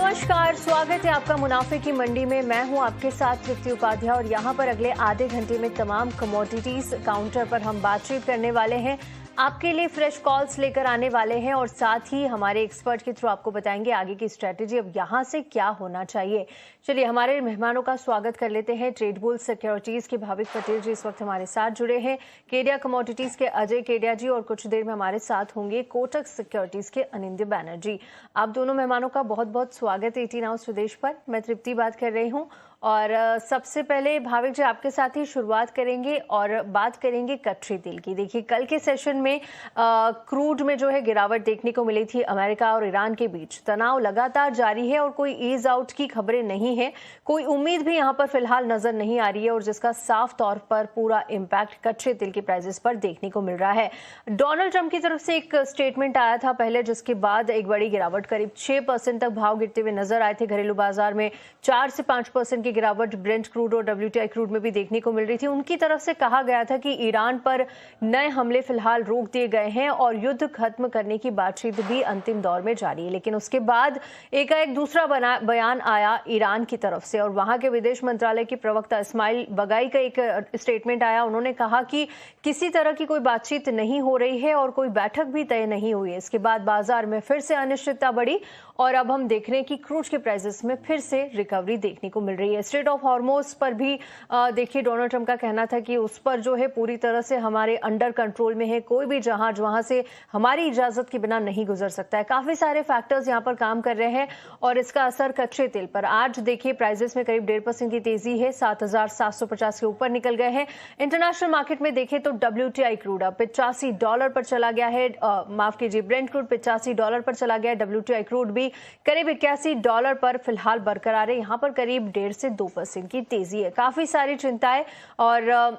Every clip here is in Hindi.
नमस्कार, स्वागत है आपका मुनाफे की मंडी में। मैं हूं आपके साथ तृप्ति उपाध्याय और यहां पर अगले आधे घंटे में तमाम कमोडिटीज काउंटर पर हम बातचीत करने वाले हैं। आपके लिए फ्रेश कॉल्स लेकर आने वाले हैं और साथ ही हमारे एक्सपर्ट के थ्रू आपको बताएंगे आगे की स्ट्रेटेजी, अब यहां से क्या होना चाहिए। चलिए हमारे मेहमानों का स्वागत कर लेते हैं। ट्रेड बुल सिक्योरिटीज के भाविक पटेल जी इस वक्त हमारे साथ जुड़े हैं, केडिया कमोडिटीज के अजय केडिया जी और कुछ देर में हमारे साथ होंगे कोटक सिक्योरिटीज के अनिंद्य बैनर्जी। आप दोनों मेहमानों का बहुत बहुत स्वागत है 18 आवर्स विदेश पर। मैं तृप्ति बात कर रही हूँ और सबसे पहले भाविक जी आपके साथ ही शुरुआत करेंगे और बात करेंगे कच्चे तेल की। देखिए कल के सेशन में क्रूड में जो है गिरावट देखने को मिली थी। अमेरिका और ईरान के बीच तनाव लगातार जारी है और कोई ईज आउट की खबरें नहीं है, कोई उम्मीद भी यहाँ पर फिलहाल नजर नहीं आ रही है और जिसका साफ तौर पर पूरा इम्पैक्ट कच्चे तेल के प्राइसेस पर देखने को मिल रहा है। डोनाल्ड ट्रंप की तरफ से एक स्टेटमेंट आया था पहले, जिसके बाद एक बड़ी गिरावट, करीब 6% तक भाव गिरते हुए नजर आए थे घरेलू बाजार में। 4 से 5% की गिरावट ब्रेंट क्रूड और WTI क्रूड में भी देखने को मिल रही थी। उनकी तरफ से कहा गया था कि ईरान पर नए हमले फिलहाल रोक दिए गए हैं और युद्ध खत्म करने की बातचीत भी अंतिम दौर में जारी है। लेकिन उसके बाद एकाएक दूसरा बयान आया ईरान की तरफ से और वहां के विदेश मंत्रालय के प्रवक्ता इस्माइल बगाई का एक स्टेटमेंट आया। उन्होंने कहा कि किसी तरह की कोई बातचीत नहीं हो रही है और कोई बैठक भी तय नहीं हुई है। इसके बाद बाजार में फिर से अनिश्चितता बढ़ी और अब हम देख रहे हैं कि क्रूड के प्राइसेस में फिर से रिकवरी देखने को मिल रही है। स्ट्रेट ऑफ हॉर्मोज पर भी देखिए डोनाल्ड ट्रंप का कहना था कि उस पर जो है पूरी तरह से हमारे अंडर कंट्रोल में है, कोई भी जहाज वहां से हमारी इजाजत के बिना नहीं गुजर सकता है। काफी सारे फैक्टर्स यहाँ पर काम कर रहे हैं और इसका असर कच्चे तेल पर। आज देखिए प्राइसेस में करीब 1.5% की तेजी है, 7,750 के ऊपर निकल गए हैं। इंटरनेशनल मार्केट में देखें तो WTI क्रूड अब $85 पर चला गया है, माफ कीजिए ब्रेंट क्रूड $85 पर चला गया है। WTI क्रूड भी करीब $81 पर फिलहाल बरकरार है। यहाँ पर करीब 1.5 से 2% की तेजी है। काफी सारी चिंताएं और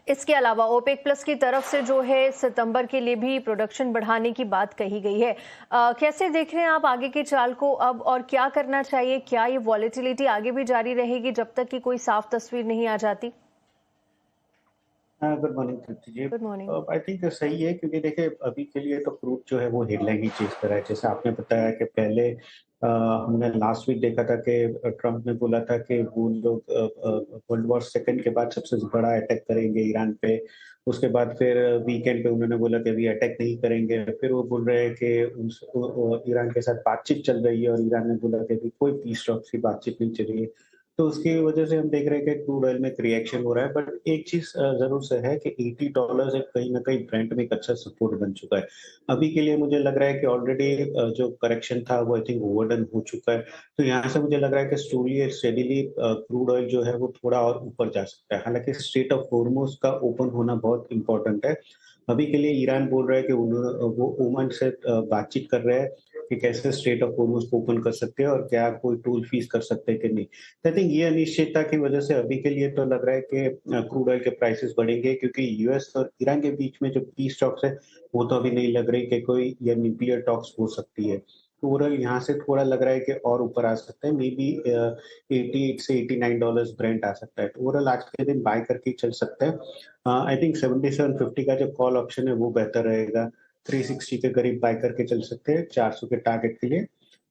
इसके अलावा ओपेक प्लस की तरफ से जो है सितंबर के लिए भी प्रोडक्शन बढ़ाने की बात कही गई है। कैसे देख रहे हैं आप आगे के चाल को अब और क्या करना चाहिए? क्या ये वॉलेटिलिटी आगे भी जारी रहेगी जब तक कि कोई साफ तस्वीर नहीं आ जाती? Good morning Tripti ji. Good morning. I think सही है क्योंकि देखिए अभी के लिए तो क्रूड जो है वो हेडलाइन ही चेज कर रहा है। जैसे आपने बताया कि पहले हमने लास्ट वीक देखा था कि ट्रम्प ने बोला था कि वो लोग वर्ल्ड वॉर सेकंड के बाद सबसे बड़ा अटैक करेंगे ईरान पे। उसके बाद फिर वीकेंड पे उन्होंने बोला कि अभी अटैक नहीं करेंगे। फिर वो बोल रहे हैं कि ईरान के साथ बातचीत चल रही है और ईरान ने बोला कि अभी कोई पीस टॉक की बातचीत नहीं चल रही है। तो उसकी वजह से हम देख रहे हैं कि क्रूड ऑयल में एक रिएक्शन हो रहा है। बट एक चीज जरूर से है कि $80 एक कहीं ना कहीं ब्रेंट में एक अच्छा सपोर्ट बन चुका है। अभी के लिए मुझे लग रहा है कि ऑलरेडी जो करेक्शन था वो आई थिंक ओवरडन हो चुका है। तो यहाँ से मुझे लग रहा है कि स्लोली स्टेडीली क्रूड ऑयल जो है वो थोड़ा और ऊपर जा सकता है। हालांकि स्ट्रेट ऑफ हॉर्मुज का ओपन होना बहुत इंपॉर्टेंट है। अभी के लिए ईरान बोल रहा है कि वो ओमान से बातचीट कर रहे हैं कि कैसे स्ट्रेट ऑफ हॉर्मुज को ओपन कर सकते हैं और क्या कोई टोल फीस कर सकते हैं कि नहीं। आई थिंक ये अनिश्चितता की वजह से अभी के लिए तो लग रहा है कि क्रूड ऑयल के प्राइसेस बढ़ेंगे क्योंकि यूएस और ईरान के बीच में जो पीस टॉक्स है वो तो अभी नहीं लग रही कि कोई या न्यूक्लियर टॉक्स हो सकती है। तो ओवरऑल यहाँ से थोड़ा लग रहा है कि और ऊपर आ सकता है, मे बी 88 से $89 ब्रेंट आ सकता है। तो ओवरऑल आज के दिन बाय करके चल सकते हैं। आई थिंक 7750 का जो कॉल ऑप्शन है वो बेहतर रहेगा। 360 के करीब बाय करके चल सकते हैं 400 के टारगेट के लिए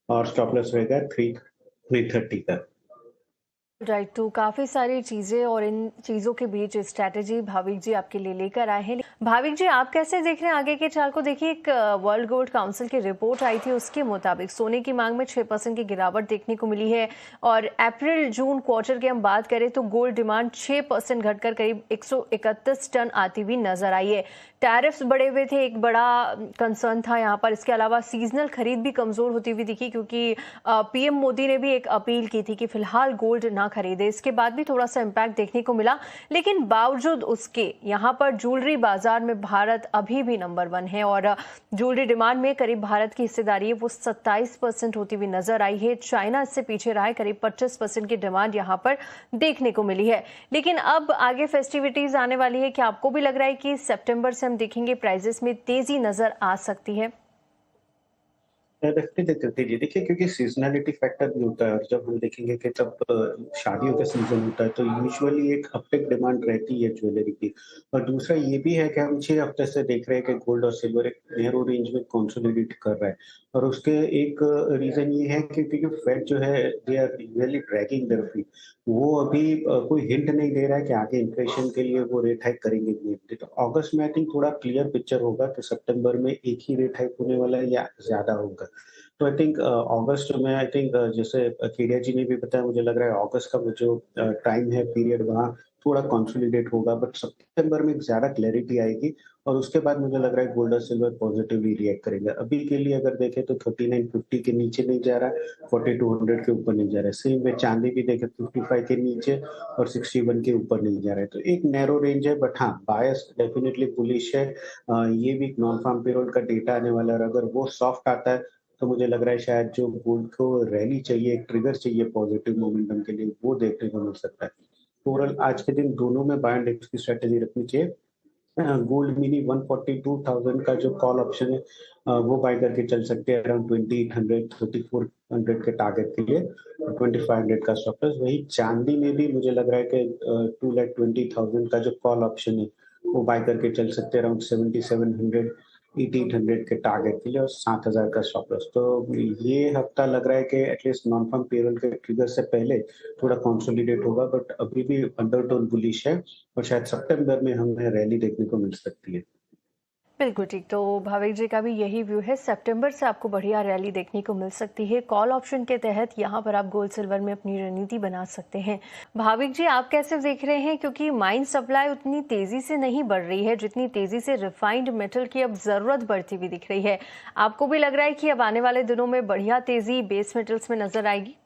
और स्टॉप लॉस रहेगा 330 का। राइट, तो काफी सारी चीजें और इन चीजों के बीच स्ट्रैटेजी भाविक जी आपके लिए लेकर आए हैं। भाविक जी आप कैसे देख रहे हैं आगे के चाल को? देखिए एक वर्ल्ड गोल्ड काउंसिल की रिपोर्ट आई थी, उसके मुताबिक सोने की मांग में 6% की गिरावट देखने को मिली है और अप्रैल जून क्वार्टर की हम बात करें तो गोल्ड डिमांड 6% घटकर करीब 131 टन आती हुई नजर आई है। टैरिफ्स बढ़े हुए थे, एक बड़ा कंसर्न था यहाँ पर। इसके अलावा सीजनल खरीद भी कमजोर होती हुई दिखी क्योंकि पीएम मोदी ने भी एक अपील की थी कि फिलहाल गोल्ड ना खरीदे। इसके बाद भी थोड़ा सा इम्पैक्ट देखने को मिला, लेकिन बावजूद उसके यहाँ पर ज्वेलरी बाजार में भारत अभी भी नंबर 1 है और ज्वेलरी डिमांड में करीब भारत की हिस्सेदारी है वो 27% होती हुई नजर आई है। चाइना इससे पीछे रहा है, करीब 25% की डिमांड यहाँ पर देखने को मिली है। लेकिन अब आगे फेस्टिविटीज आने वाली है, क्या आपको भी लग रहा है कि सितंबर से हम देखेंगे प्राइजेस में तेजी नजर आ सकती है? डेफ़िनेटली देते जी। देखिए क्योंकि सीज़नैलिटी फैक्टर भी होता है और जब हम देखेंगे कि तब शादियों का सीज़न होता है तो यूजुअली एक अपटिक डिमांड रहती है ज्वेलरी की। और दूसरा ये भी है कि हम 6 हफ्ते से देख रहे हैं कि गोल्ड और सिल्वर एक नैरो रेंज में कंसोलिडेट कर रहा है। और उसके एक रीज़न ये है कि क्योंकि फेड जो है they are really dragging their feet. वो अभी कोई हिंट नहीं दे रहा है कि आगे इन्फ्लेशन के लिए वो रेट हाइक करेंगे कि नहीं। तो अगस्त में आई थिंक थोड़ा क्लियर पिक्चर होगा कि सितंबर में एक ही रेट हाइक होने वाला है या ज़्यादा होगा। तो आई थिंक अगस्त में आई थिंक जैसे केडिया जी ने भी बताया मुझे लग रहा है अगस्त का वो जो टाइम है पीरियड वहाँ थोड़ा कंसोलिडेट होगा बट सितंबर में ज़्यादा क्लैरिटी आएगी और उसके बाद मुझे लग रहा है गोल्ड और सिल्वर पॉजिटिवली रिएक्ट करेंगे। अभी के लिए अगर देखें तो 3950 के नीचे नहीं जा रहा है, 4200 के ऊपर नहीं जा रहा है। सेम वे चांदी भी देखें 55 के नीचे और 61 के ऊपर नहीं जा रहा है। तो एक नैरो रेंज है बट हाँ, बायस डेफिनिटली बुलिश है। ये भी नॉन फार्म पेरोल का डेटा आने वाला है और अगर वो सॉफ्ट आता है तो मुझे लग रहा है शायद जो गोल्ड को रैली चाहिए, एक ट्रिगर चाहिए पॉजिटिव मोमेंटम के लिए, वो देखने को मिल सकता है। ओवरऑल आज के दिन दोनों में बाय एंड डिप्स की स्ट्रैटेजी रखनी चाहिए। गोल्ड मिनी 142,000 का जो कॉल ऑप्शन है वो बाय करके चल सकते हैं अराउंड 2800 3400 के टारगेट के लिए 2500 का स्टॉप लॉस। वही चांदी में भी मुझे लग रहा है कि 2,20,000 का जो कॉल ऑप्शन है वो बाय करके चल सकते हैं अराउंड 7700 8800 के टारगेट के लिए और 7000 का स्टॉप लॉस। तो ये हफ्ता लग रहा है कि एटलीस्ट नॉन फार्म पेरोल के ट्रिगर से पहले थोड़ा कंसोलिडेट होगा बट अभी भी अंडरटोन बुलिश है और शायद सितंबर में हमें रैली देखने को मिल सकती है। बिल्कुल ठीक। तो भाविक जी का भी यही व्यू है, सितंबर से आपको बढ़िया रैली देखने को मिल सकती है। कॉल ऑप्शन के तहत यहाँ पर आप गोल्ड सिल्वर में अपनी रणनीति बना सकते हैं। भाविक जी आप कैसे देख रहे हैं, क्योंकि माइन सप्लाई उतनी तेजी से नहीं बढ़ रही है जितनी तेजी से रिफाइंड मेटल की अब जरूरत बढ़ती हुई दिख रही है। आपको भी लग रहा है कि अब आने वाले दिनों में बढ़िया तेजी बेस मेटल्स में नजर आएगी?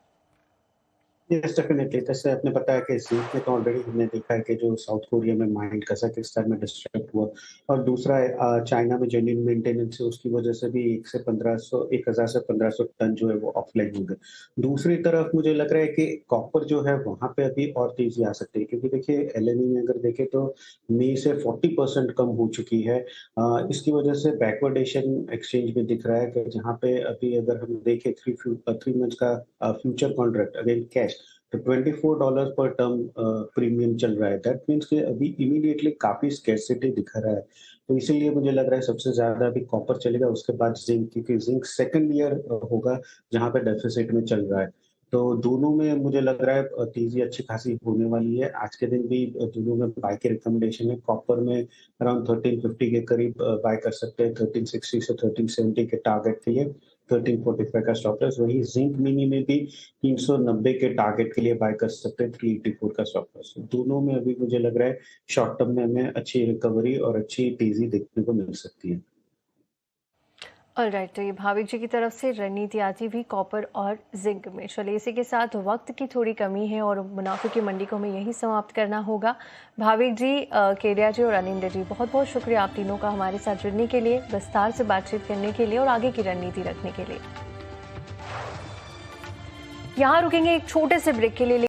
यस डेफिनेटली जैसे आपने बताया कि ज़िंक में तो ऑलरेडी हमने देखा है कि जो साउथ कोरिया में माइन कज़ाकिस्तान में डिस्ट्रक्ट हुआ और दूसरा चाइना में जेन्युइन मेंटेनेंस है उसकी वजह से भी 1000 से 1500 टन जो है वो ऑफलाइन हो गए। दूसरी तरफ मुझे लग रहा है कि कॉपर जो है वहाँ पे अभी और तेज़ी आ सकती है क्योंकि देखिए एलएमई में अगर देखें तो मई से 40% कम हो चुकी है। इसकी वजह से बैकवर्डेशन एक्सचेंज में दिख रहा है कि जहाँ पे अभी अगर हम देखें 3 मंथ्स का फ्यूचर कॉन्ट्रैक्ट अगेन कैश तो $24 पर टर्म प्रीमियम चल रहा है। दैट मीन्स कि अभी इमीडिएटली काफ़ी स्कैरसिटी दिखा रहा है। तो इसीलिए मुझे लग रहा है सबसे ज़्यादा अभी कॉपर चलेगा, उसके बाद ज़िंक क्योंकि ज़िंक सेकंड ईयर होगा जहाँ पे डेफ़िसिट में चल रहा है। तो दोनों में मुझे लग रहा है तेज़ी अच्छी खासी होने वाली है। आज के दिन भी दोनों में बाय की रिकमेंडेशन है। कॉपर में अराउंड 1350 के करीब बाय कर सकते हैं, 1360 से 1370 के टारगेट के लिए, 1345 का स्टॉप लॉस। वहीं ज़िंक मिनी में भी 390 के टारगेट के लिए बाय कर सकते हैं, 384 का स्टॉप लॉस। दोनों में अभी मुझे लग रहा है शॉर्ट टर्म में हमें अच्छी रिकवरी और अच्छी तेज़ी देखने को मिल सकती है। ऑलराइट, तो ये भाविक जी की तरफ से रणनीति आती हुई कॉपर और जिंक में। चलिए इसी के साथ वक्त की थोड़ी कमी है और मुनाफे की मंडी को हमें यही समाप्त करना होगा। भाविक जी, केडिया जी और अनिंदर जी, बहुत बहुत शुक्रिया आप तीनों का हमारे साथ जुड़ने के लिए, विस्तार से बातचीत करने के लिए और आगे की रणनीति रखने के लिए। यहाँ रुकेंगे एक छोटे से ब्रेक के लिए।